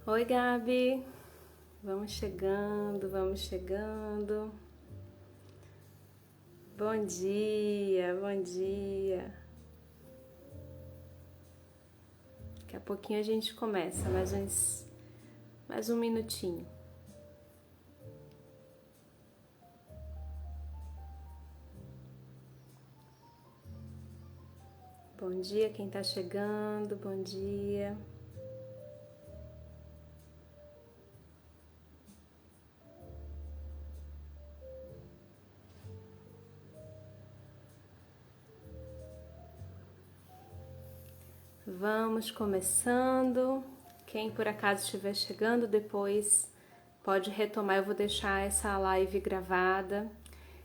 Oi, Gabi. Vamos chegando, vamos chegando. Bom dia, bom dia. Daqui a pouquinho a gente começa, mais um minutinho. Bom dia quem tá chegando, bom dia. Vamos começando. Quem por acaso estiver chegando depois pode retomar, eu vou deixar essa live gravada.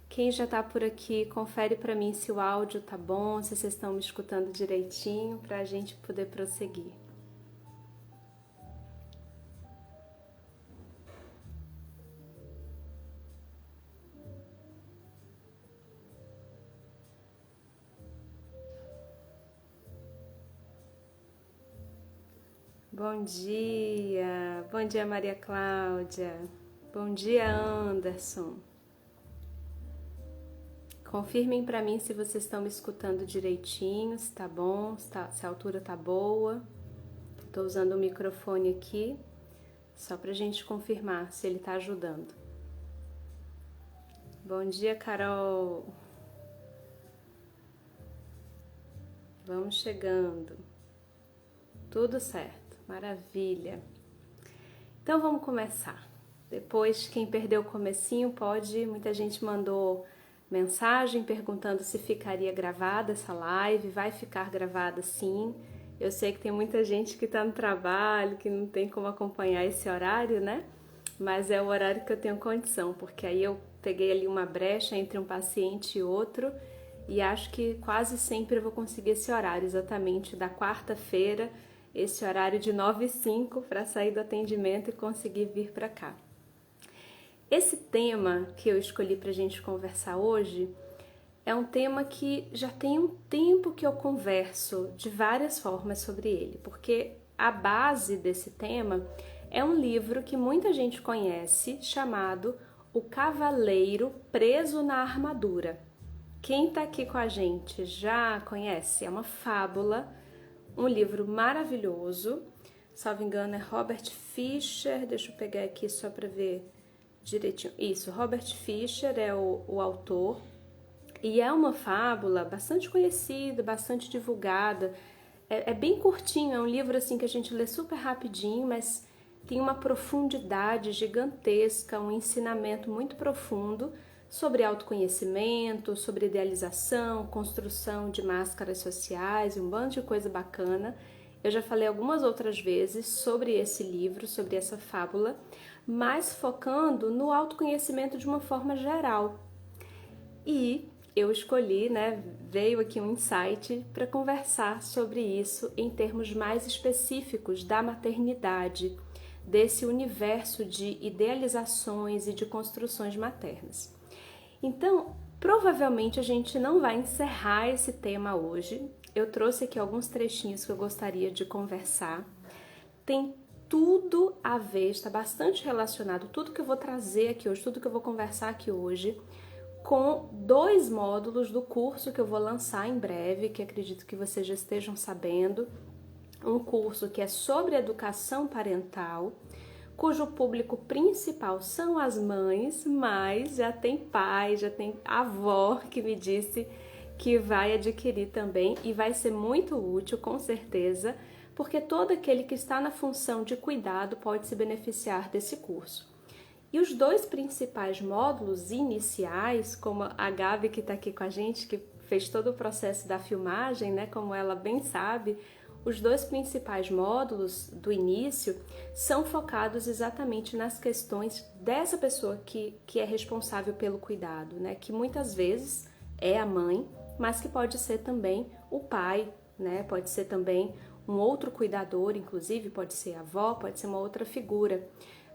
Quem já tá por aqui, confere para mim se o áudio tá bom, se vocês estão me escutando direitinho, para a gente poder prosseguir. Bom dia Maria Cláudia, bom dia Anderson. Confirmem para mim se vocês estão me escutando direitinho, se tá bom, se a altura tá boa. Estou usando o microfone aqui, só pra gente confirmar se ele tá ajudando. Bom dia Carol. Vamos chegando. Tudo certo, maravilha. Então vamos começar. Depois, quem perdeu o comecinho pode, muita gente mandou mensagem perguntando se ficaria gravada essa live, vai ficar gravada sim. Eu sei que tem muita gente que está no trabalho, que não tem como acompanhar esse horário, né? Mas é o horário que eu tenho condição, porque aí eu peguei ali uma brecha entre um paciente e outro e acho que quase sempre eu vou conseguir esse horário, exatamente da quarta-feira, esse horário de 9h05 para sair do atendimento e conseguir vir para cá. Esse tema que eu escolhi para a gente conversar hoje é um tema que já tem um tempo que eu converso de várias formas sobre ele, porque a base desse tema é um livro que muita gente conhece chamado O Cavaleiro Preso na Armadura. Quem está aqui com a gente já conhece, é uma fábula, um livro maravilhoso, salvo engano é Robert Fisher, deixa eu pegar aqui só para ver direitinho. Isso, Robert Fisher é o autor e é uma fábula bastante conhecida, bastante divulgada. É bem curtinho, é um livro assim que a gente lê super rapidinho, mas tem uma profundidade gigantesca, um ensinamento muito profundo sobre autoconhecimento, sobre idealização, construção de máscaras sociais, um bando de coisa bacana. Eu já falei algumas outras vezes sobre esse livro, sobre essa fábula, mas focando no autoconhecimento de uma forma geral. E eu escolhi, veio aqui um insight para conversar sobre isso em termos mais específicos da maternidade, desse universo de idealizações e de construções maternas. Então, provavelmente a gente não vai encerrar esse tema hoje. Eu trouxe aqui alguns trechinhos que eu gostaria de conversar. Tem tudo a ver, está bastante relacionado, tudo que eu vou trazer aqui hoje, tudo que eu vou conversar aqui hoje, com 2 módulos do curso que eu vou lançar em breve, que acredito que vocês já estejam sabendo. Um curso que é sobre educação parental, cujo público principal são as mães, mas já tem pai, já tem avó que me disse que vai adquirir também e vai ser muito útil, com certeza, porque todo aquele que está na função de cuidado pode se beneficiar desse curso. E os 2 principais módulos iniciais, como a Gabi que está aqui com a gente, que fez todo o processo da filmagem, como ela bem sabe, os 2 principais módulos do início são focados exatamente nas questões dessa pessoa que é responsável pelo cuidado, que muitas vezes é a mãe, mas que pode ser também o pai, pode ser também um outro cuidador, inclusive pode ser a avó, pode ser uma outra figura,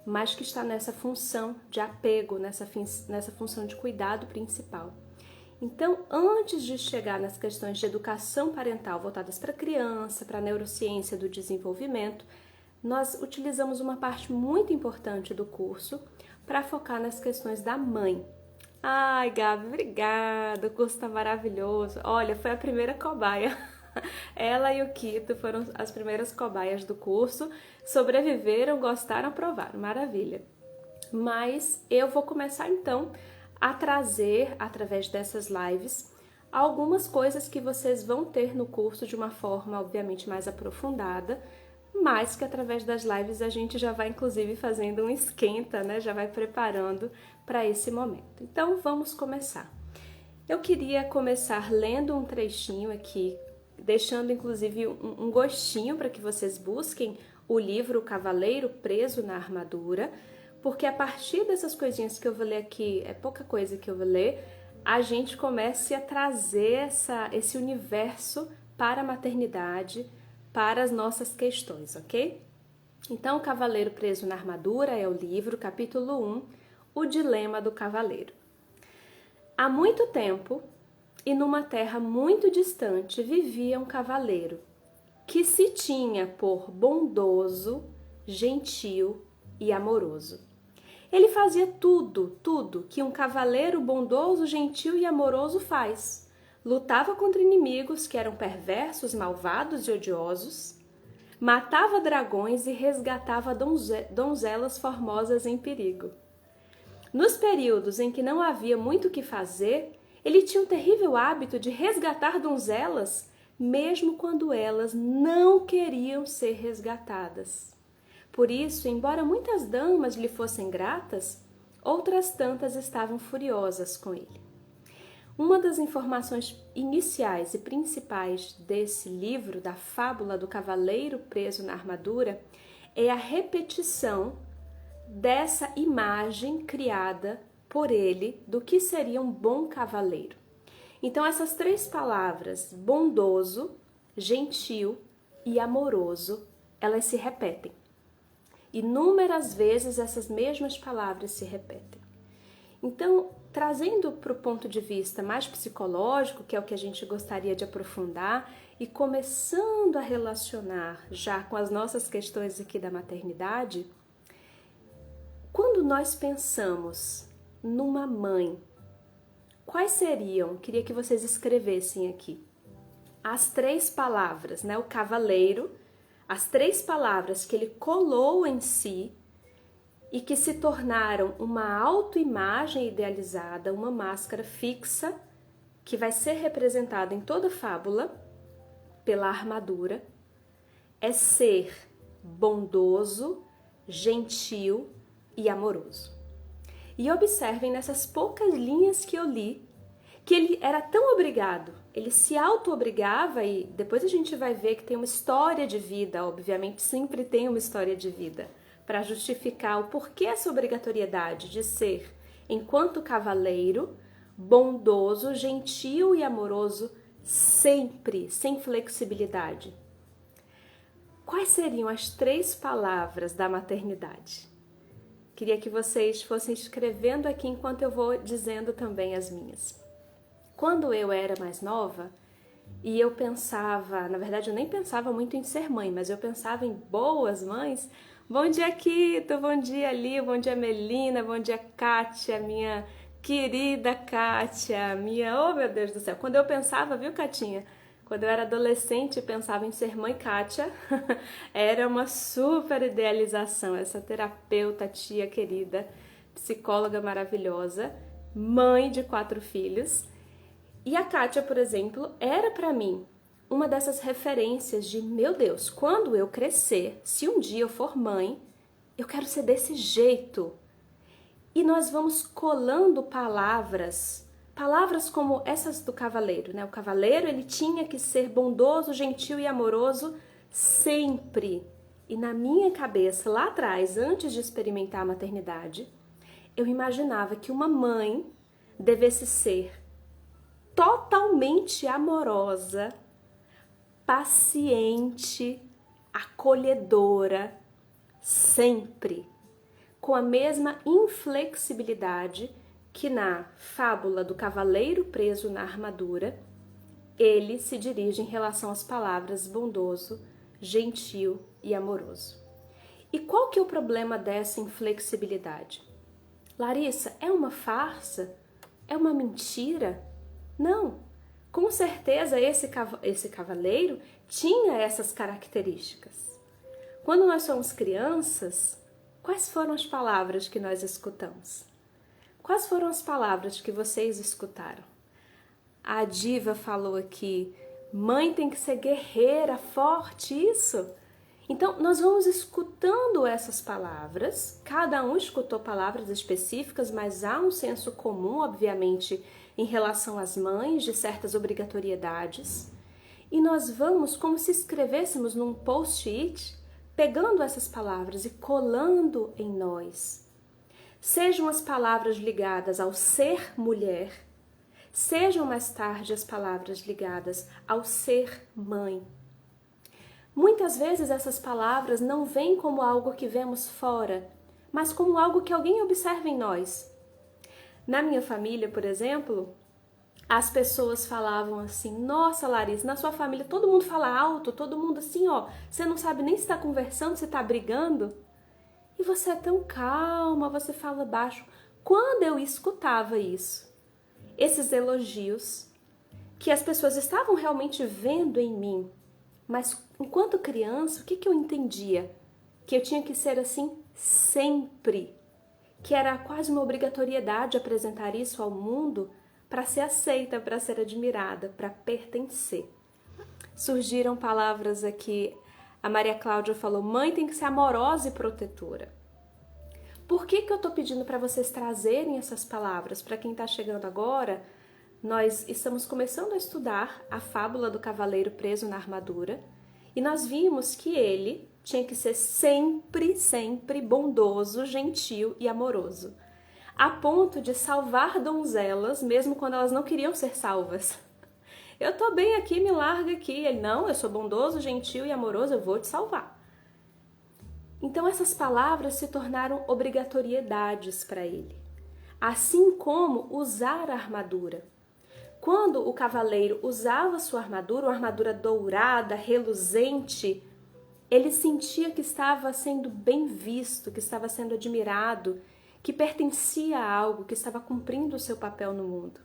mas que está nessa função de apego, nessa função de cuidado principal. Então, antes de chegar nas questões de educação parental voltadas para a criança, para a neurociência do desenvolvimento, nós utilizamos uma parte muito importante do curso para focar nas questões da mãe. Ai, Gabi, obrigada, o curso tá maravilhoso. Olha, foi a primeira cobaia. Ela e o Kito foram as primeiras cobaias do curso, sobreviveram, gostaram, aprovaram, maravilha. Mas eu vou começar então a trazer, através dessas lives, algumas coisas que vocês vão ter no curso de uma forma, obviamente, mais aprofundada, mas que através das lives a gente já vai, inclusive, fazendo um esquenta, né? Já vai preparando para esse momento. Então, vamos começar. Eu queria começar lendo um trechinho aqui, deixando, inclusive, um gostinho para que vocês busquem o livro O Cavaleiro Preso na Armadura, porque a partir dessas coisinhas que eu vou ler aqui, é pouca coisa que eu vou ler, a gente comece a trazer esse universo para a maternidade, para as nossas questões, ok? Então, O Cavaleiro Preso na Armadura é o livro, capítulo 1, O Dilema do Cavaleiro. Há muito tempo, e numa terra muito distante, vivia um cavaleiro, que se tinha por bondoso, gentil e amoroso. Ele fazia tudo que um cavaleiro bondoso, gentil e amoroso faz. Lutava contra inimigos que eram perversos, malvados e odiosos, matava dragões e resgatava donzelas formosas em perigo. Nos períodos em que não havia muito o que fazer, ele tinha um terrível hábito de resgatar donzelas, mesmo quando elas não queriam ser resgatadas. Por isso, embora muitas damas lhe fossem gratas, outras tantas estavam furiosas com ele. Uma das informações iniciais e principais desse livro, da fábula do cavaleiro preso na armadura, é a repetição dessa imagem criada por ele do que seria um bom cavaleiro. Então, essas três palavras, bondoso, gentil e amoroso, elas se repetem. Inúmeras vezes essas mesmas palavras se repetem. Então, trazendo para o ponto de vista mais psicológico, que é o que a gente gostaria de aprofundar, e começando a relacionar já com as nossas questões aqui da maternidade, quando nós pensamos numa mãe, quais seriam, queria que vocês escrevessem aqui, as três palavras, né? O cavaleiro, as três palavras que ele colou em si e que se tornaram uma autoimagem idealizada, uma máscara fixa, que vai ser representada em toda fábula pela armadura, é ser bondoso, gentil e amoroso. E observem nessas poucas linhas que eu li, que ele era tão obrigado, ele se auto-obrigava, e depois a gente vai ver que tem uma história de vida, obviamente sempre tem uma história de vida, para justificar o porquê essa obrigatoriedade de ser, enquanto cavaleiro, bondoso, gentil e amoroso, sempre, sem flexibilidade. Quais seriam as três palavras da maternidade? Queria que vocês fossem escrevendo aqui enquanto eu vou dizendo também as minhas. Quando eu era mais nova, e eu pensava, na verdade eu nem pensava muito em ser mãe, mas eu pensava em boas mães. Bom dia, Kito, bom dia, Lio, bom dia, Melina, bom dia, Kátia, minha querida Kátia, oh meu Deus do céu. Quando eu pensava, viu, Catinha? Quando eu era adolescente e pensava em ser mãe Kátia, era uma super idealização, essa terapeuta, tia querida, psicóloga maravilhosa, mãe de 4 filhos. E a Kátia, por exemplo, era para mim uma dessas referências de, meu Deus, quando eu crescer, se um dia eu for mãe, eu quero ser desse jeito. E nós vamos colando palavras como essas do cavaleiro, né? O cavaleiro, ele tinha que ser bondoso, gentil e amoroso sempre. E na minha cabeça, lá atrás, antes de experimentar a maternidade, eu imaginava que uma mãe devesse ser totalmente amorosa, paciente, acolhedora, sempre, com a mesma inflexibilidade que na fábula do cavaleiro preso na armadura, ele se dirige em relação às palavras bondoso, gentil e amoroso. E qual que é o problema dessa inflexibilidade? Larissa, é uma farsa? É uma mentira? Não. Com certeza esse cavaleiro tinha essas características. Quando nós somos crianças, quais foram as palavras que nós escutamos? Quais foram as palavras que vocês escutaram? A Diva falou aqui, mãe tem que ser guerreira, forte, isso. Então, nós vamos escutando essas palavras, cada um escutou palavras específicas, mas há um senso comum, obviamente, em relação às mães, de certas obrigatoriedades. E nós vamos, como se escrevêssemos num post-it, pegando essas palavras e colando em nós. Sejam as palavras ligadas ao ser mulher, sejam mais tarde as palavras ligadas ao ser mãe. Muitas vezes essas palavras não vêm como algo que vemos fora, mas como algo que alguém observa em nós. Na minha família, por exemplo, as pessoas falavam assim, nossa Larissa, na sua família todo mundo fala alto, todo mundo assim, ó, você não sabe nem se está conversando, se está brigando. E você é tão calma, você fala baixo. Quando eu escutava isso, esses elogios, que as pessoas estavam realmente vendo em mim, mas enquanto criança, o que eu entendia? Que eu tinha que ser assim sempre, que era quase uma obrigatoriedade apresentar isso ao mundo para ser aceita, para ser admirada, para pertencer. Surgiram palavras aqui, a Maria Cláudia falou, mãe tem que ser amorosa e protetora. Por que eu estou pedindo para vocês trazerem essas palavras? Para quem está chegando agora, nós estamos começando a estudar a fábula do cavaleiro preso na armadura e nós vimos que ele tinha que ser sempre, sempre bondoso, gentil e amoroso, a ponto de salvar donzelas mesmo quando elas não queriam ser salvas. Eu tô bem aqui, me larga aqui. Ele, não, eu sou bondoso, gentil e amoroso, eu vou te salvar. Então essas palavras se tornaram obrigatoriedades para ele, assim como usar a armadura. Quando o cavaleiro usava sua armadura, uma armadura dourada, reluzente, ele sentia que estava sendo bem visto, que estava sendo admirado, que pertencia a algo, que estava cumprindo o seu papel no mundo.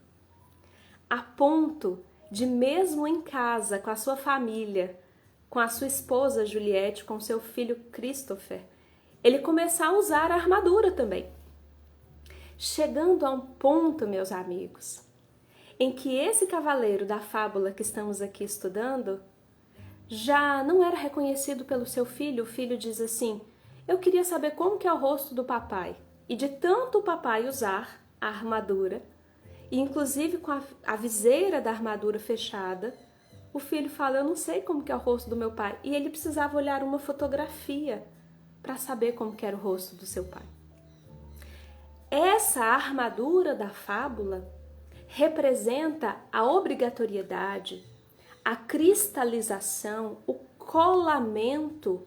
A ponto de, mesmo em casa, com a sua família, com a sua esposa Juliette, com seu filho Christopher, ele começar a usar a armadura também. Chegando a um ponto, meus amigos, em que esse cavaleiro da fábula que estamos aqui estudando já não era reconhecido pelo seu filho. O filho diz assim, eu queria saber como que é o rosto do papai. E de tanto o papai usar a armadura, e inclusive com a viseira da armadura fechada, o filho fala, eu não sei como que é o rosto do meu pai. E ele precisava olhar uma fotografia para saber como que era o rosto do seu pai. Essa armadura da fábula representa a obrigatoriedade, a cristalização, o colamento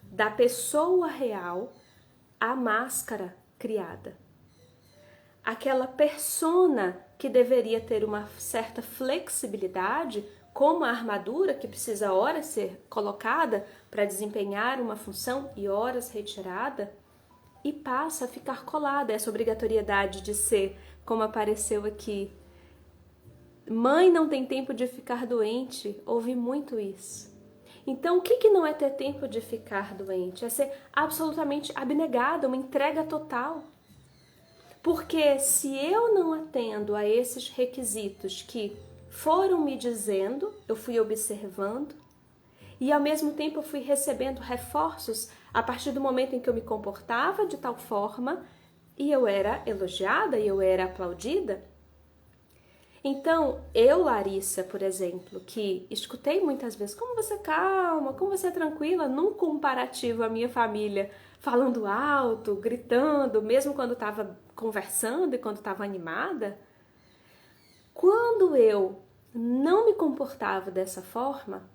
da pessoa real à máscara criada. Aquela persona que deveria ter uma certa flexibilidade, como a armadura que precisa horas ser colocada para desempenhar uma função e horas retirada, e passa a ficar colada essa obrigatoriedade de ser, como apareceu aqui. Mãe não tem tempo de ficar doente, ouvi muito isso. Então, o que não é ter tempo de ficar doente? É ser absolutamente abnegada, uma entrega total. Porque se eu não atendo a esses requisitos que foram me dizendo, eu fui observando, e ao mesmo tempo eu fui recebendo reforços a partir do momento em que eu me comportava de tal forma e eu era elogiada e eu era aplaudida. Então, eu, Larissa, por exemplo, que escutei muitas vezes, como você é calma, como você é tranquila, num comparativo à minha família, falando alto, gritando, mesmo quando estava conversando e quando estava animada, quando eu não me comportava dessa forma,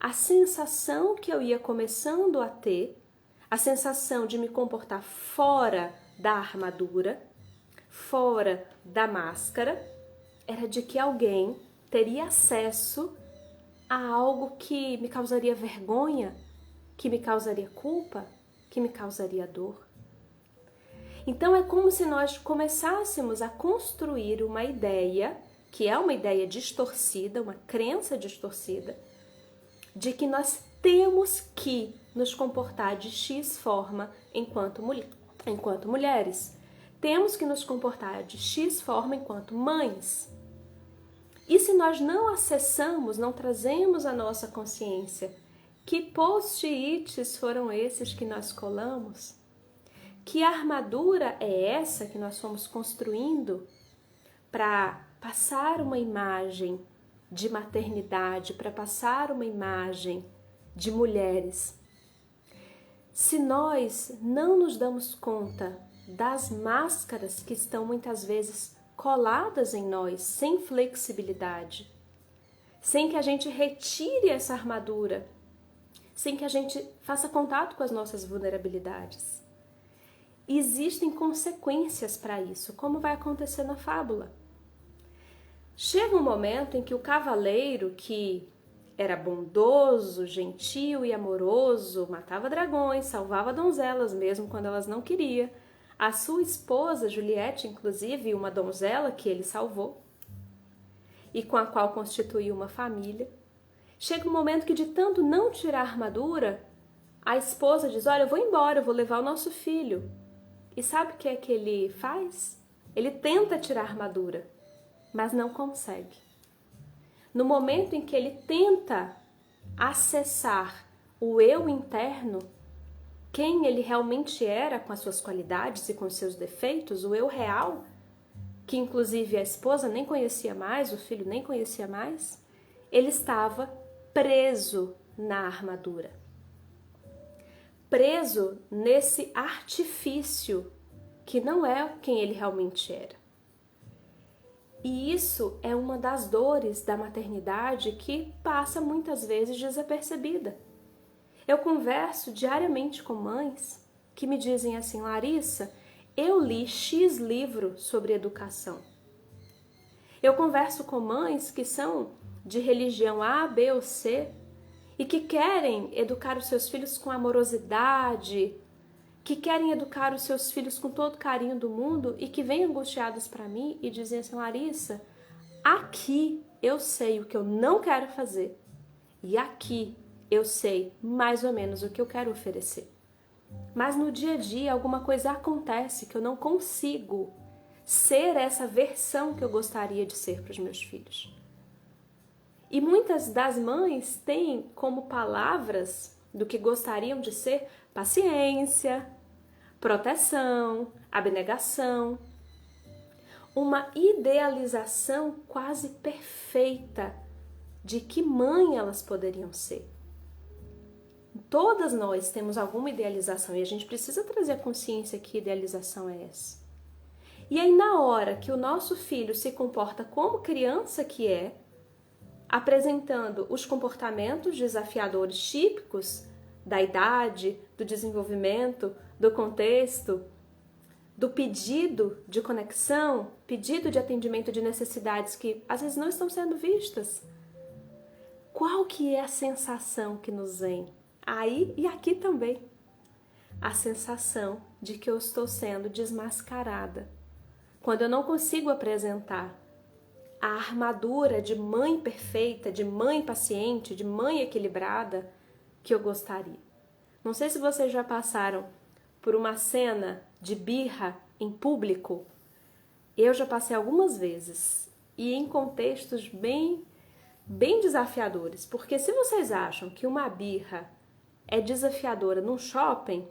a sensação que eu ia começando a ter, a sensação de me comportar fora da armadura, fora da máscara, era de que alguém teria acesso a algo que me causaria vergonha, que me causaria culpa, que me causaria dor. Então é como se nós começássemos a construir uma ideia, que é uma ideia distorcida, uma crença distorcida, de que nós temos que nos comportar de X forma enquanto mulheres. Temos que nos comportar de X forma enquanto mães. E se nós não acessamos, não trazemos à nossa consciência que post-its foram esses que nós colamos, que armadura é essa que nós fomos construindo para passar uma imagem de maternidade, para passar uma imagem de mulheres. Se nós não nos damos conta das máscaras que estão muitas vezes coladas em nós, sem flexibilidade, sem que a gente retire essa armadura, sem que a gente faça contato com as nossas vulnerabilidades, existem consequências para isso, como vai acontecer na fábula. Chega um momento em que o cavaleiro, que era bondoso, gentil e amoroso, matava dragões, salvava donzelas mesmo quando elas não queriam. A sua esposa, Juliette, inclusive, uma donzela que ele salvou e com a qual constituiu uma família. Chega um momento que, de tanto não tirar a armadura, a esposa diz: olha, eu vou embora, eu vou levar o nosso filho. E sabe o que é que ele faz? Ele tenta tirar a armadura, mas não consegue. No momento em que ele tenta acessar o eu interno, quem ele realmente era com as suas qualidades e com os seus defeitos, o eu real, que inclusive a esposa nem conhecia mais, o filho nem conhecia mais, ele estava preso na armadura. Preso nesse artifício que não é quem ele realmente era. E isso é uma das dores da maternidade que passa muitas vezes desapercebida. Eu converso diariamente com mães que me dizem assim: Larissa, eu li X livro sobre educação. Eu converso com mães que são de religião A, B ou C e que querem educar os seus filhos com amorosidade, que querem educar os seus filhos com todo o carinho do mundo e que vêm angustiadas para mim e dizem assim: Larissa, aqui eu sei o que eu não quero fazer e aqui eu sei mais ou menos o que eu quero oferecer. Mas no dia a dia alguma coisa acontece que eu não consigo ser essa versão que eu gostaria de ser para os meus filhos. E muitas das mães têm como palavras do que gostariam de ser paciência, proteção, abnegação. Uma idealização quase perfeita de que mãe elas poderiam ser. Todas nós temos alguma idealização e a gente precisa trazer a consciência que idealização é essa. E aí, na hora que o nosso filho se comporta como criança que é, apresentando os comportamentos desafiadores típicos da idade, do desenvolvimento, do contexto, do pedido de conexão, pedido de atendimento de necessidades que às vezes não estão sendo vistas. Qual que é a sensação que nos vem? Aí e aqui também. A sensação de que eu estou sendo desmascarada. Quando eu não consigo apresentar a armadura de mãe perfeita, de mãe paciente, de mãe equilibrada que eu gostaria. Não sei se vocês já passaram por uma cena de birra em público. Eu já passei algumas vezes e em contextos bem desafiadores. Porque se vocês acham que uma birra é desafiadora num shopping,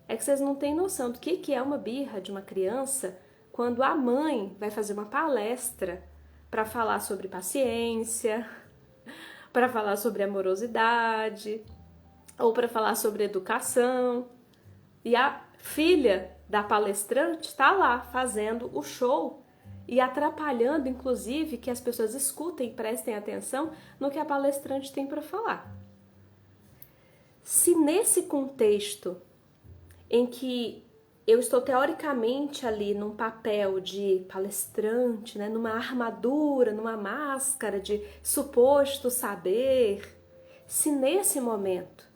é que vocês não têm noção do que é uma birra de uma criança quando a mãe vai fazer uma palestra para falar sobre paciência, para falar sobre amorosidade, ou para falar sobre educação. E a filha da palestrante está lá fazendo o show e atrapalhando, inclusive, que as pessoas escutem e prestem atenção no que a palestrante tem para falar. Se nesse contexto em que eu estou teoricamente ali num papel de palestrante, né, numa armadura, numa máscara de suposto saber, se nesse momento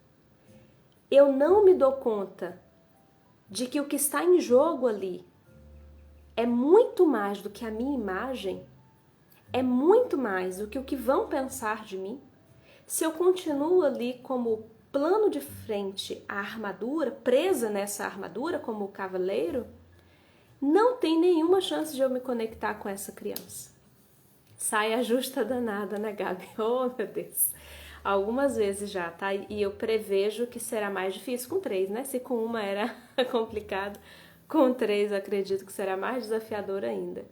eu não me dou conta de que o que está em jogo ali é muito mais do que a minha imagem, é muito mais do que o que vão pensar de mim, se eu continuo ali como plano de frente à armadura, presa nessa armadura como o cavaleiro, não tem nenhuma chance de eu me conectar com essa criança. Saia justa danada, né, Gabi? Oh, meu Deus! Algumas vezes já, tá? E eu prevejo que será mais difícil com 3, né? Se com uma era complicado, com 3 eu acredito que será mais desafiador ainda.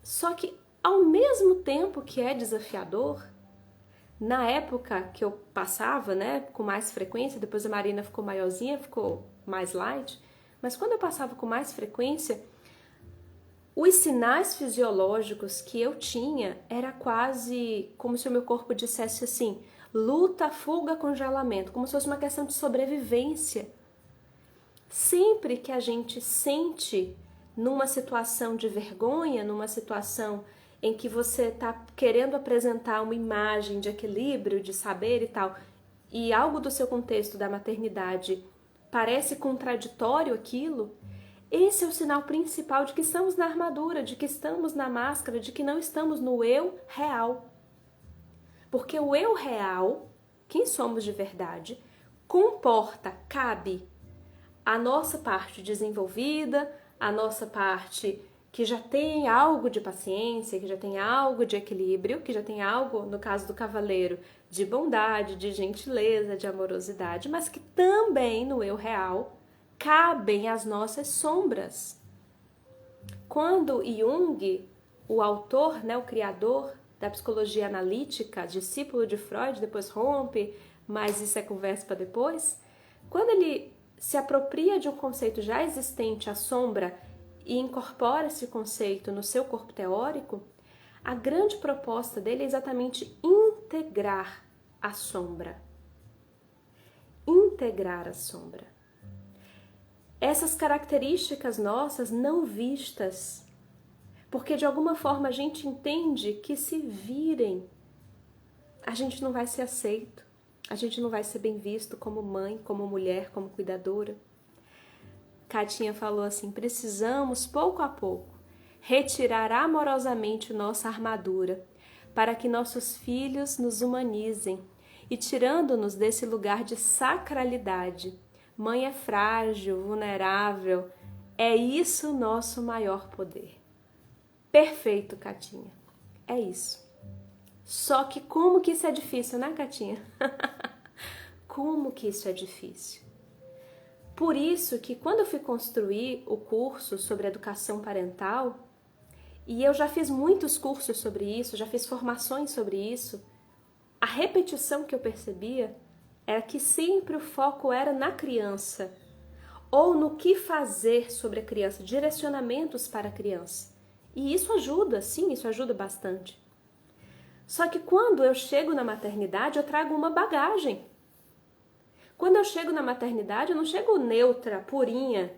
Só que, ao mesmo tempo que é desafiador, na época que eu passava, né, com mais frequência, depois a Marina ficou maiorzinha, ficou mais light, mas quando eu passava com mais frequência, os sinais fisiológicos que eu tinha era quase como se o meu corpo dissesse assim, luta, fuga, congelamento, como se fosse uma questão de sobrevivência. Sempre que a gente sente numa situação de vergonha, numa situação em que você está querendo apresentar uma imagem de equilíbrio, de saber e tal, e algo do seu contexto da maternidade parece contraditório aquilo, esse é o sinal principal de que estamos na armadura, de que estamos na máscara, de que não estamos no eu real. Porque o eu real, quem somos de verdade, comporta, cabe a nossa parte desenvolvida, a nossa parte que já tem algo de paciência, que já tem algo de equilíbrio, que já tem algo, no caso do cavaleiro, de bondade, de gentileza, de amorosidade, mas que também no eu real cabem as nossas sombras. Quando Jung, o autor, né, o criador da psicologia analítica, discípulo de Freud, depois rompe, mas isso é conversa para depois, quando ele se apropria de um conceito já existente, a sombra, e incorpora esse conceito no seu corpo teórico, a grande proposta dele é exatamente integrar a sombra. Integrar a sombra. Essas características nossas não vistas, porque de alguma forma a gente entende que se virem, a gente não vai ser aceito, a gente não vai ser bem visto como mãe, como mulher, como cuidadora. Catinha falou assim, precisamos pouco a pouco retirar amorosamente nossa armadura para que nossos filhos nos humanizem e tirando-nos desse lugar de sacralidade. Mãe é frágil, vulnerável, é isso o nosso maior poder. Perfeito, Catinha, é isso. Só que como que isso é difícil, né, Catinha? Como que isso é difícil? Por isso que quando eu fui construir o curso sobre educação parental, e eu já fiz muitos cursos sobre isso, já fiz formações sobre isso, a repetição que eu percebia era que sempre o foco era na criança, ou no que fazer sobre a criança, direcionamentos para a criança. E isso ajuda, sim, isso ajuda bastante. Só que quando eu chego na maternidade, eu trago uma bagagem. Quando eu chego na maternidade, eu não chego neutra, purinha.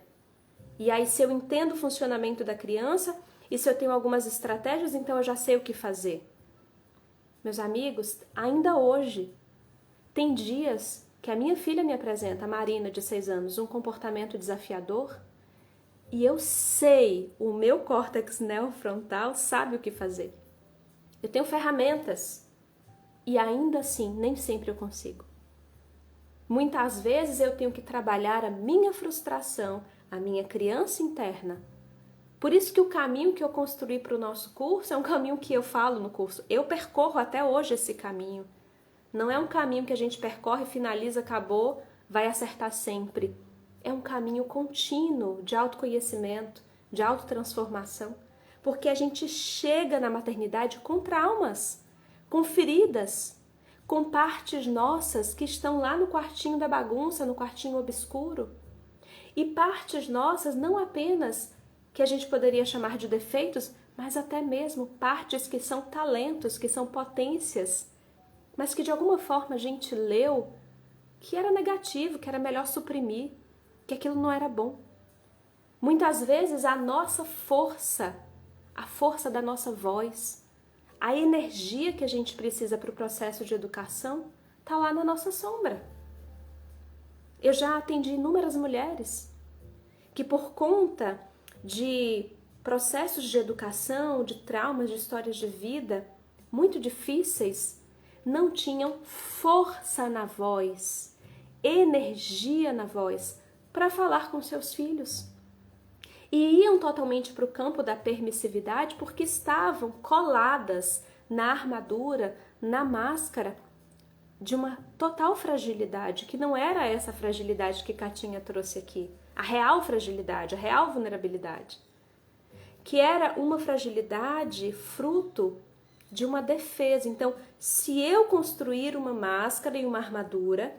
E aí, se eu entendo o funcionamento da criança e se eu tenho algumas estratégias, então eu já sei o que fazer. Meus amigos, ainda hoje, tem dias que a minha filha me apresenta, a Marina, de 6 anos, um comportamento desafiador e eu sei, o meu córtex neofrontal sabe o que fazer. Eu tenho ferramentas e ainda assim nem sempre eu consigo. Muitas vezes eu tenho que trabalhar a minha frustração, a minha criança interna. Por isso que o caminho que eu construí para o nosso curso é um caminho que eu falo no curso. Eu percorro até hoje esse caminho. Não é um caminho que a gente percorre, finaliza, acabou, vai acertar sempre. É um caminho contínuo de autoconhecimento, de autotransformação. Porque a gente chega na maternidade com traumas, com feridas, com partes nossas que estão lá no quartinho da bagunça, no quartinho obscuro. E partes nossas não apenas que a gente poderia chamar de defeitos, mas até mesmo partes que são talentos, que são potências, mas que de alguma forma a gente leu que era negativo, que era melhor suprimir, que aquilo não era bom. Muitas vezes a nossa força, a força da nossa voz, a energia que a gente precisa para o processo de educação está lá na nossa sombra. Eu já atendi inúmeras mulheres que por conta de processos de educação, de traumas, de histórias de vida muito difíceis, não tinham força na voz, energia na voz para falar com seus filhos. E iam totalmente para o campo da permissividade porque estavam coladas na armadura, na máscara de uma total fragilidade, que não era essa fragilidade que Katinha trouxe aqui, a real fragilidade, a real vulnerabilidade, que era uma fragilidade fruto de uma defesa. Então, se eu construir uma máscara e uma armadura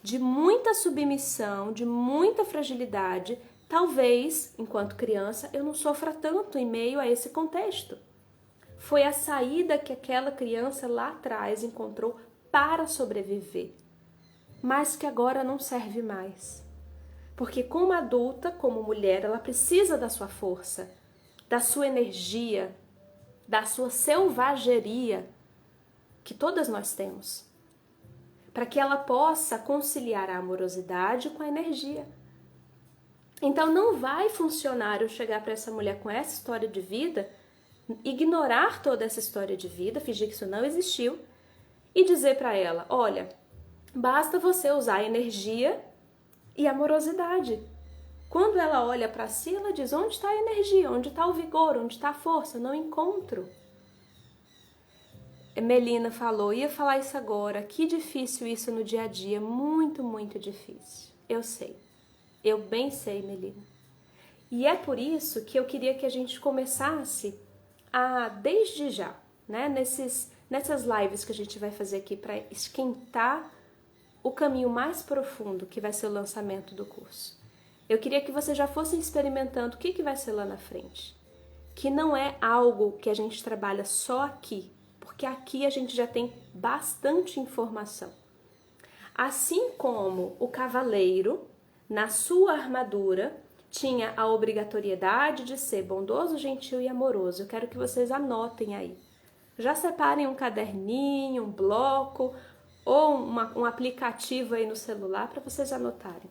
de muita submissão, de muita fragilidade, talvez, enquanto criança, eu não sofra tanto em meio a esse contexto. Foi a saída que aquela criança lá atrás encontrou para sobreviver, mas que agora não serve mais. Porque como adulta, como mulher, ela precisa da sua força, da sua energia, da sua selvageria, que todas nós temos, para que ela possa conciliar a amorosidade com a energia. Então não vai funcionar eu chegar para essa mulher com essa história de vida, ignorar toda essa história de vida, fingir que isso não existiu e dizer para ela, olha, basta você usar energia e amorosidade. Quando ela olha para si, ela diz, onde está a energia, onde está o vigor, onde está a força? Não encontro. Melina falou, ia falar isso agora, que difícil isso no dia a dia, muito, muito difícil. Eu sei, eu bem sei, Melina. E é por isso que eu queria que a gente começasse a, desde já, né, nessas lives que a gente vai fazer aqui para esquentar o caminho mais profundo que vai ser o lançamento do curso. Eu queria que você já fosse experimentando o que vai ser lá na frente. Que não é algo que a gente trabalha só aqui, porque aqui a gente já tem bastante informação. Assim como o cavaleiro, na sua armadura, tinha a obrigatoriedade de ser bondoso, gentil e amoroso. Eu quero que vocês anotem aí. Já separem um caderninho, um bloco ou um aplicativo aí no celular para vocês anotarem.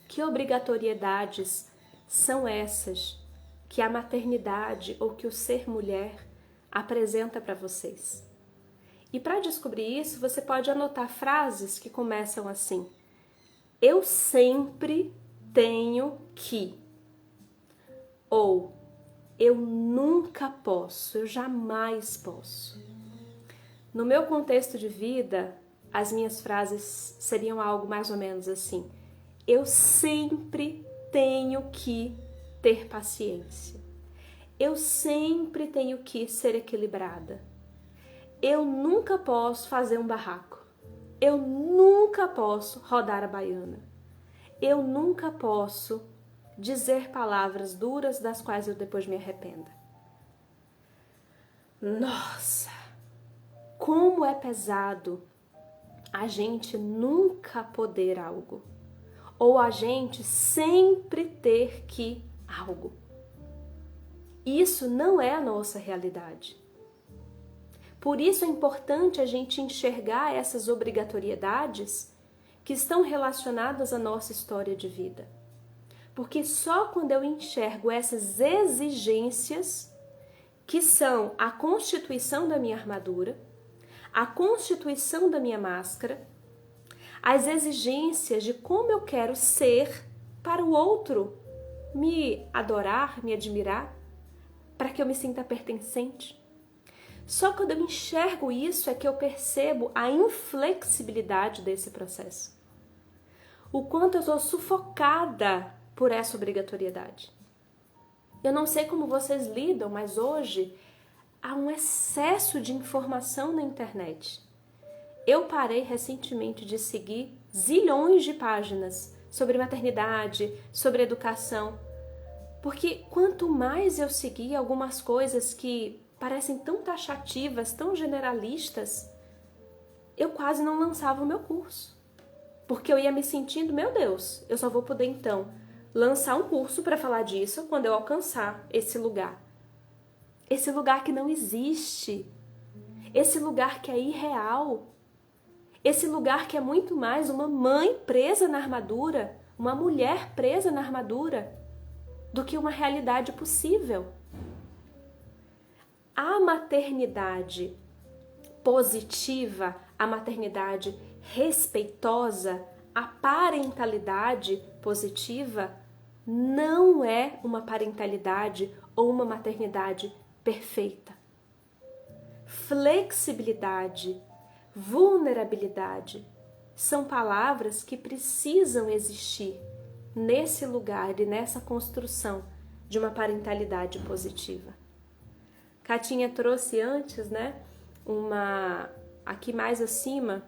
Que obrigatoriedades são essas que a maternidade ou que o ser mulher apresenta para vocês? E para descobrir isso, você pode anotar frases que começam assim: eu sempre tenho que, ou eu nunca posso, eu jamais posso. No meu contexto de vida, as minhas frases seriam algo mais ou menos assim: eu sempre tenho que ter paciência. Eu sempre tenho que ser equilibrada. Eu nunca posso fazer um barraco. Eu nunca posso rodar a baiana. Eu nunca posso dizer palavras duras das quais eu depois me arrependa. Nossa, como é pesado a gente nunca poder algo. Ou a gente sempre ter que algo. Isso não é a nossa realidade. Por isso é importante a gente enxergar essas obrigatoriedades que estão relacionadas à nossa história de vida. Porque só quando eu enxergo essas exigências, que são a constituição da minha armadura, a constituição da minha máscara, as exigências de como eu quero ser para o outro me adorar, me admirar, para que eu me sinta pertencente. Só quando eu enxergo isso é que eu percebo a inflexibilidade desse processo. O quanto eu estou sufocada por essa obrigatoriedade. Eu não sei como vocês lidam, mas hoje há um excesso de informação na internet. Eu parei recentemente de seguir zilhões de páginas sobre maternidade, sobre educação, porque quanto mais eu seguia algumas coisas que parecem tão taxativas, tão generalistas, eu quase não lançava o meu curso. Porque eu ia me sentindo, meu Deus, eu só vou poder então lançar um curso para falar disso quando eu alcançar esse lugar. Esse lugar que não existe. Esse lugar que é irreal. Esse lugar que é muito mais uma mãe presa na armadura, uma mulher presa na armadura, do que uma realidade possível. A maternidade positiva, a maternidade respeitosa, a parentalidade positiva não é uma parentalidade ou uma maternidade perfeita. Flexibilidade, vulnerabilidade são palavras que precisam existir nesse lugar e nessa construção de uma parentalidade positiva. Catinha trouxe antes, né, aqui mais acima,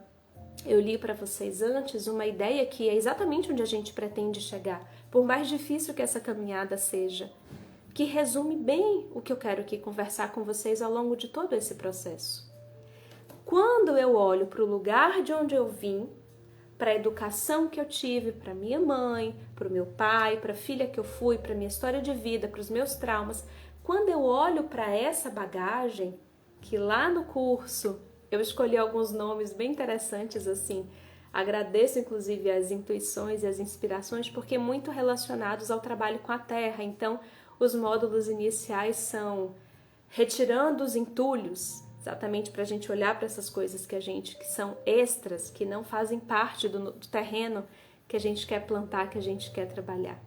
eu li para vocês antes uma ideia que é exatamente onde a gente pretende chegar, por mais difícil que essa caminhada seja, que resume bem o que eu quero aqui conversar com vocês ao longo de todo esse processo. Quando eu olho para o lugar de onde eu vim, para a educação que eu tive, para minha mãe, para o meu pai, para a filha que eu fui, para a minha história de vida, para os meus traumas, quando eu olho para essa bagagem, que lá no curso eu escolhi alguns nomes bem interessantes assim, agradeço inclusive as intuições e as inspirações, porque muito relacionados ao trabalho com a terra. Então, os módulos iniciais são retirando os entulhos, exatamente para a gente olhar para essas coisas que são extras, que não fazem parte do terreno que a gente quer plantar, que a gente quer trabalhar.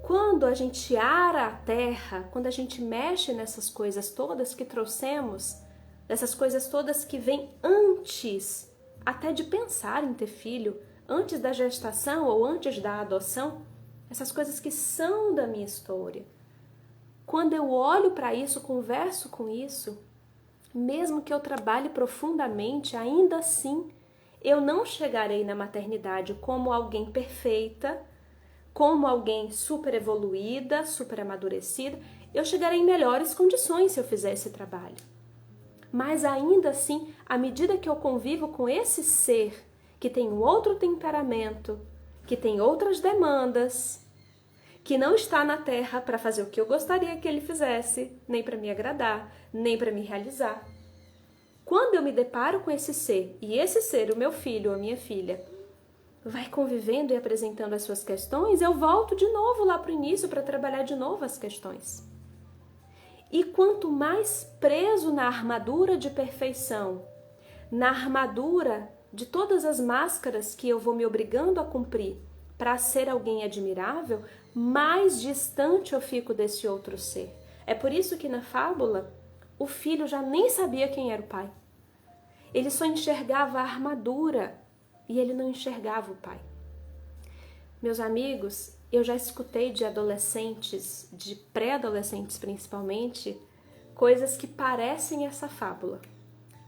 Quando a gente ara a terra, quando a gente mexe nessas coisas todas que trouxemos, dessas coisas todas que vêm antes até de pensar em ter filho, antes da gestação ou antes da adoção, essas coisas que são da minha história. Quando eu olho para isso, converso com isso, mesmo que eu trabalhe profundamente, ainda assim, eu não chegarei na maternidade como alguém perfeita, como alguém super evoluída, super amadurecida. Eu chegarei em melhores condições se eu fizer esse trabalho. Mas ainda assim, à medida que eu convivo com esse ser que tem um outro temperamento, que tem outras demandas, que não está na Terra para fazer o que eu gostaria que ele fizesse, nem para me agradar, nem para me realizar. Quando eu me deparo com esse ser, e esse ser, o meu filho ou a minha filha, vai convivendo e apresentando as suas questões, eu volto de novo lá para o início para trabalhar de novo as questões. E quanto mais preso na armadura de perfeição, na armadura de todas as máscaras que eu vou me obrigando a cumprir para ser alguém admirável, mais distante eu fico desse outro ser. É por isso que na fábula, o filho já nem sabia quem era o pai. Ele só enxergava a armadura e ele não enxergava o pai. Meus amigos, eu já escutei de adolescentes, de pré-adolescentes principalmente, coisas que parecem essa fábula.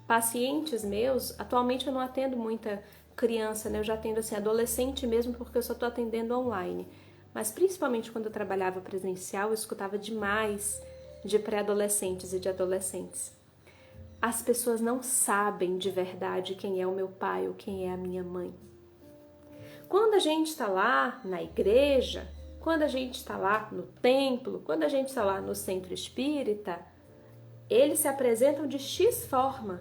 Pacientes meus, atualmente eu não atendo muita criança, né? Eu já atendo assim, adolescente mesmo, porque eu só estou atendendo online. Mas principalmente quando eu trabalhava presencial, eu escutava demais de pré-adolescentes e de adolescentes. As pessoas não sabem de verdade quem é o meu pai ou quem é a minha mãe. Quando a gente está lá na igreja, quando a gente está lá no templo, quando a gente está lá no centro espírita, eles se apresentam de X forma.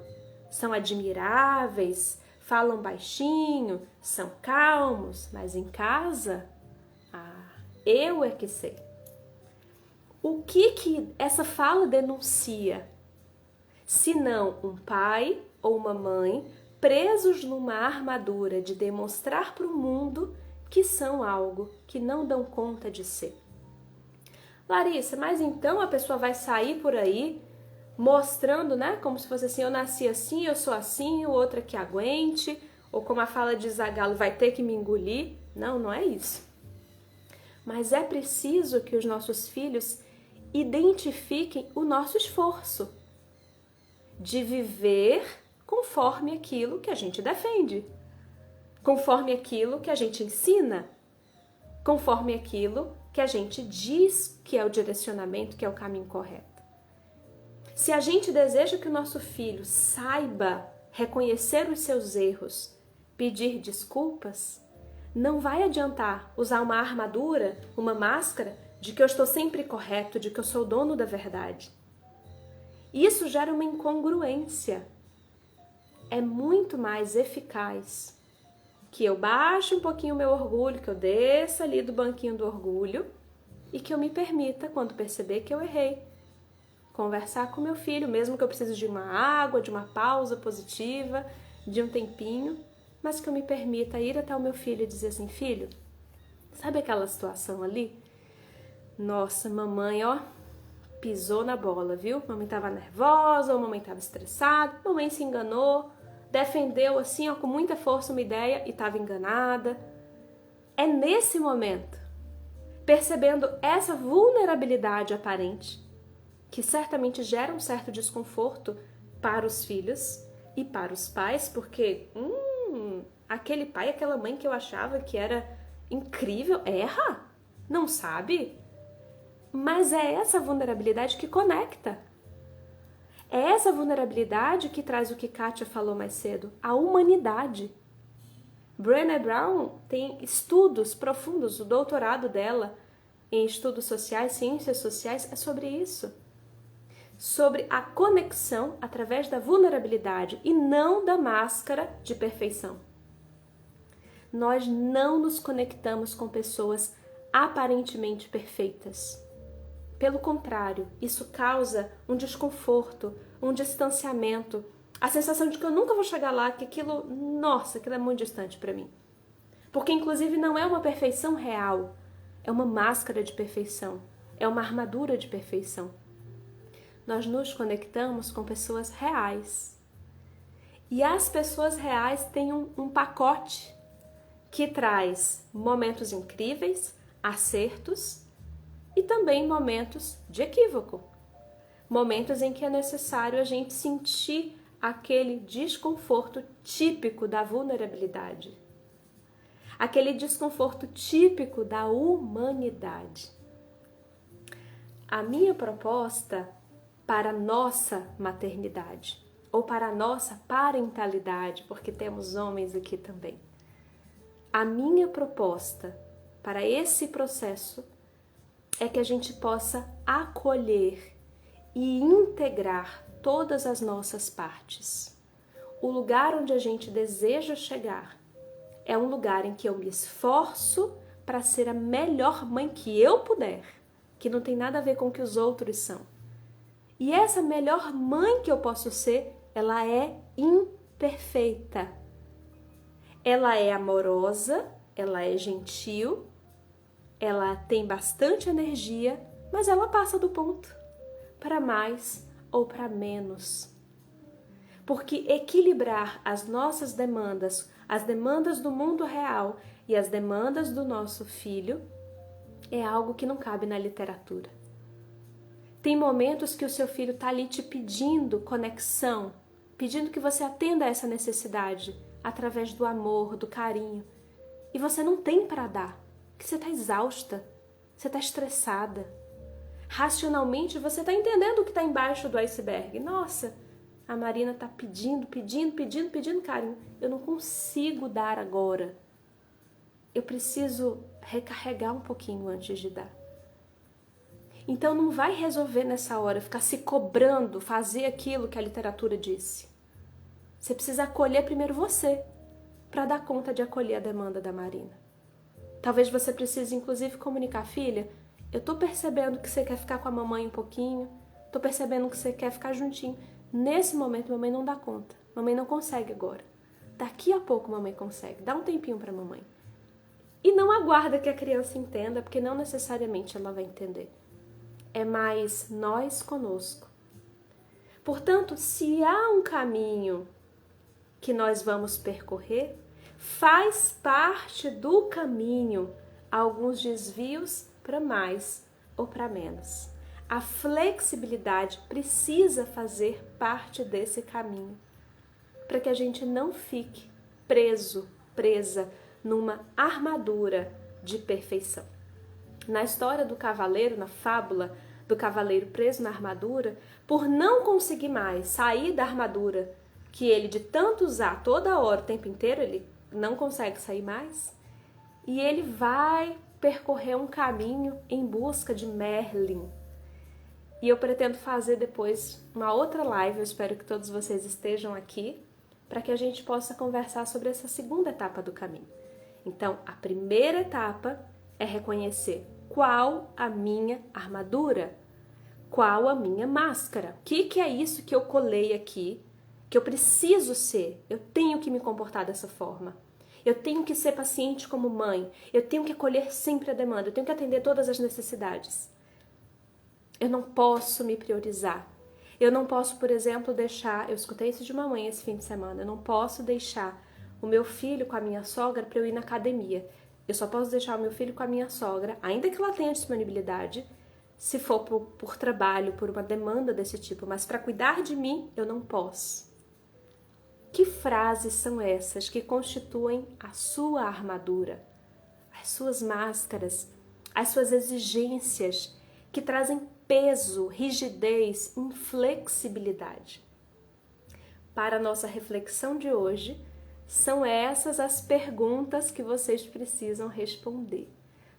São admiráveis, falam baixinho, são calmos, mas em casa, eu é que sei. O que essa fala denuncia? Se não um pai ou uma mãe presos numa armadura de demonstrar para o mundo que são algo que não dão conta de ser. Larissa, mas então a pessoa vai sair por aí mostrando, né, como se fosse assim, eu nasci assim, eu sou assim, o outro é que aguente, ou como a fala de Zagalo, vai ter que me engolir. Não, não é isso. Mas é preciso que os nossos filhos identifiquem o nosso esforço de viver conforme aquilo que a gente defende, conforme aquilo que a gente ensina, conforme aquilo que a gente diz que é o direcionamento, que é o caminho correto. Se a gente deseja que o nosso filho saiba reconhecer os seus erros, pedir desculpas, não vai adiantar usar uma armadura, uma máscara de que eu estou sempre correto, de que eu sou o dono da verdade. Isso gera uma incongruência. É muito mais eficaz que eu baixe um pouquinho o meu orgulho, que eu desça ali do banquinho do orgulho e que eu me permita, quando perceber que eu errei, conversar com meu filho, mesmo que eu precise de uma água, de uma pausa positiva, de um tempinho, mas que eu me permita ir até o meu filho e dizer assim: filho, sabe aquela situação ali? Nossa, mamãe, ó, pisou na bola, viu? Mamãe estava nervosa, ou mamãe estava estressada, mamãe se enganou, defendeu assim, ó, com muita força uma ideia e estava enganada. É nesse momento, percebendo essa vulnerabilidade aparente, que certamente gera um certo desconforto para os filhos e para os pais, porque aquele pai, aquela mãe que eu achava que era incrível, erra, não sabe? Mas é essa vulnerabilidade que conecta. É essa vulnerabilidade que traz o que Kátia falou mais cedo, a humanidade. Brené Brown tem estudos profundos, o doutorado dela em estudos sociais, ciências sociais, é sobre isso. Sobre a conexão através da vulnerabilidade e não da máscara de perfeição. Nós não nos conectamos com pessoas aparentemente perfeitas. Pelo contrário, isso causa um desconforto, um distanciamento, a sensação de que eu nunca vou chegar lá, que aquilo é muito distante para mim. Porque inclusive não é uma perfeição real, é uma máscara de perfeição, é uma armadura de perfeição. Nós nos conectamos com pessoas reais. E as pessoas reais têm um pacote que traz momentos incríveis, acertos e também momentos de equívoco. Momentos em que é necessário a gente sentir aquele desconforto típico da vulnerabilidade. Aquele desconforto típico da humanidade. A minha proposta para a nossa maternidade, ou para a nossa parentalidade, porque temos homens aqui também. A minha proposta para esse processo é que a gente possa acolher e integrar todas as nossas partes. O lugar onde a gente deseja chegar é um lugar em que eu me esforço para ser a melhor mãe que eu puder, que não tem nada a ver com o que os outros são. E essa melhor mãe que eu posso ser, ela é imperfeita. Ela é amorosa, ela é gentil, ela tem bastante energia, mas ela passa do ponto, para mais ou para menos. Porque equilibrar as nossas demandas, as demandas do mundo real e as demandas do nosso filho, é algo que não cabe na literatura. Tem momentos que o seu filho está ali te pedindo conexão, pedindo que você atenda a essa necessidade através do amor, do carinho. E você não tem para dar, porque você está exausta, você está estressada. Racionalmente você está entendendo o que está embaixo do iceberg. Nossa, a Marina está pedindo carinho. Eu não consigo dar agora. Eu preciso recarregar um pouquinho antes de dar. Então não vai resolver nessa hora ficar se cobrando, fazer aquilo que a literatura disse. Você precisa acolher primeiro você, para dar conta de acolher a demanda da Marina. Talvez você precise inclusive comunicar: filha, eu tô percebendo que você quer ficar com a mamãe um pouquinho, tô percebendo que você quer ficar juntinho. Nesse momento mamãe não dá conta, mamãe não consegue agora. Daqui a pouco mamãe consegue, dá um tempinho para mamãe. E não aguarda que a criança entenda, porque não necessariamente ela vai entender. É mais nós conosco. Portanto, se há um caminho que nós vamos percorrer, faz parte do caminho alguns desvios para mais ou para menos. A flexibilidade precisa fazer parte desse caminho, para que a gente não fique presa numa armadura de perfeição. Na história do cavaleiro, na fábula do cavaleiro preso na armadura, por não conseguir mais sair da armadura que ele de tanto usar toda hora, o tempo inteiro, ele não consegue sair mais, e ele vai percorrer um caminho em busca de Merlin. E eu pretendo fazer depois uma outra live, eu espero que todos vocês estejam aqui, para que a gente possa conversar sobre essa segunda etapa do caminho. Então, a primeira etapa é reconhecer qual a minha armadura? Qual a minha máscara? O que é isso que eu colei aqui, que eu preciso ser? Eu tenho que me comportar dessa forma. Eu tenho que ser paciente como mãe. Eu tenho que acolher sempre a demanda. Eu tenho que atender todas as necessidades. Eu não posso me priorizar. Eu não posso, por exemplo, deixar... Eu escutei isso de uma mãe esse fim de semana. Eu não posso deixar o meu filho com a minha sogra para eu ir na academia. Eu só posso deixar o meu filho com a minha sogra, ainda que ela tenha disponibilidade, se for por trabalho, por uma demanda desse tipo. Mas para cuidar de mim, eu não posso. Que frases são essas que constituem a sua armadura, as suas máscaras, as suas exigências, que trazem peso, rigidez, inflexibilidade? Para a nossa reflexão de hoje, são essas as perguntas que vocês precisam responder.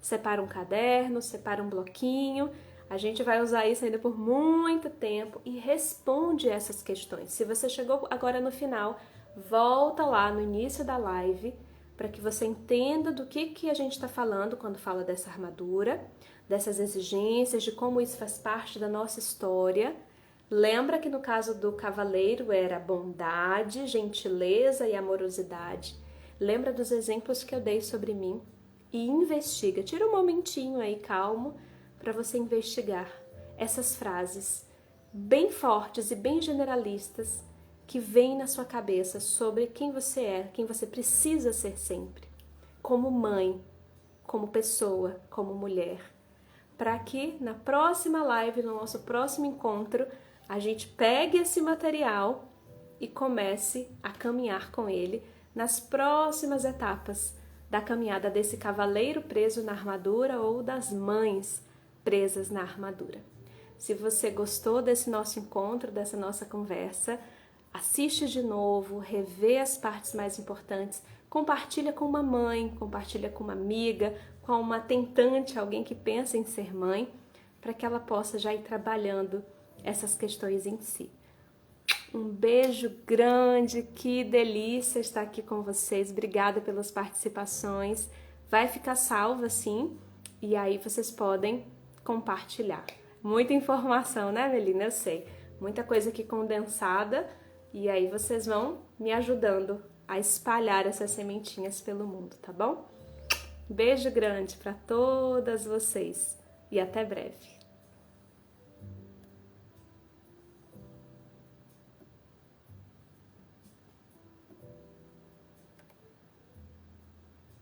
Separa um caderno, separa um bloquinho, a gente vai usar isso ainda por muito tempo e responde essas questões. Se você chegou agora no final, volta lá no início da live para que você entenda do que a gente está falando quando fala dessa armadura, dessas exigências, de como isso faz parte da nossa história. Lembra que no caso do cavaleiro era bondade, gentileza e amorosidade. Lembra dos exemplos que eu dei sobre mim e investiga. Tira um momentinho aí calmo para você investigar essas frases bem fortes e bem generalistas que vêm na sua cabeça sobre quem você é, quem você precisa ser sempre, como mãe, como pessoa, como mulher, para que na próxima live, no nosso próximo encontro, a gente pegue esse material e comece a caminhar com ele nas próximas etapas da caminhada desse cavaleiro preso na armadura ou das mães presas na armadura. Se você gostou desse nosso encontro, dessa nossa conversa, assiste de novo, revê as partes mais importantes, compartilha com uma mãe, compartilha com uma amiga, com uma tentante, alguém que pensa em ser mãe, para que ela possa já ir trabalhando essas questões em si. Um beijo grande, que delícia estar aqui com vocês, obrigada pelas participações, vai ficar salva sim, e aí vocês podem compartilhar. Muita informação, né, Melina? Eu sei, muita coisa aqui condensada, e aí vocês vão me ajudando a espalhar essas sementinhas pelo mundo, tá bom? Beijo grande para todas vocês e até breve.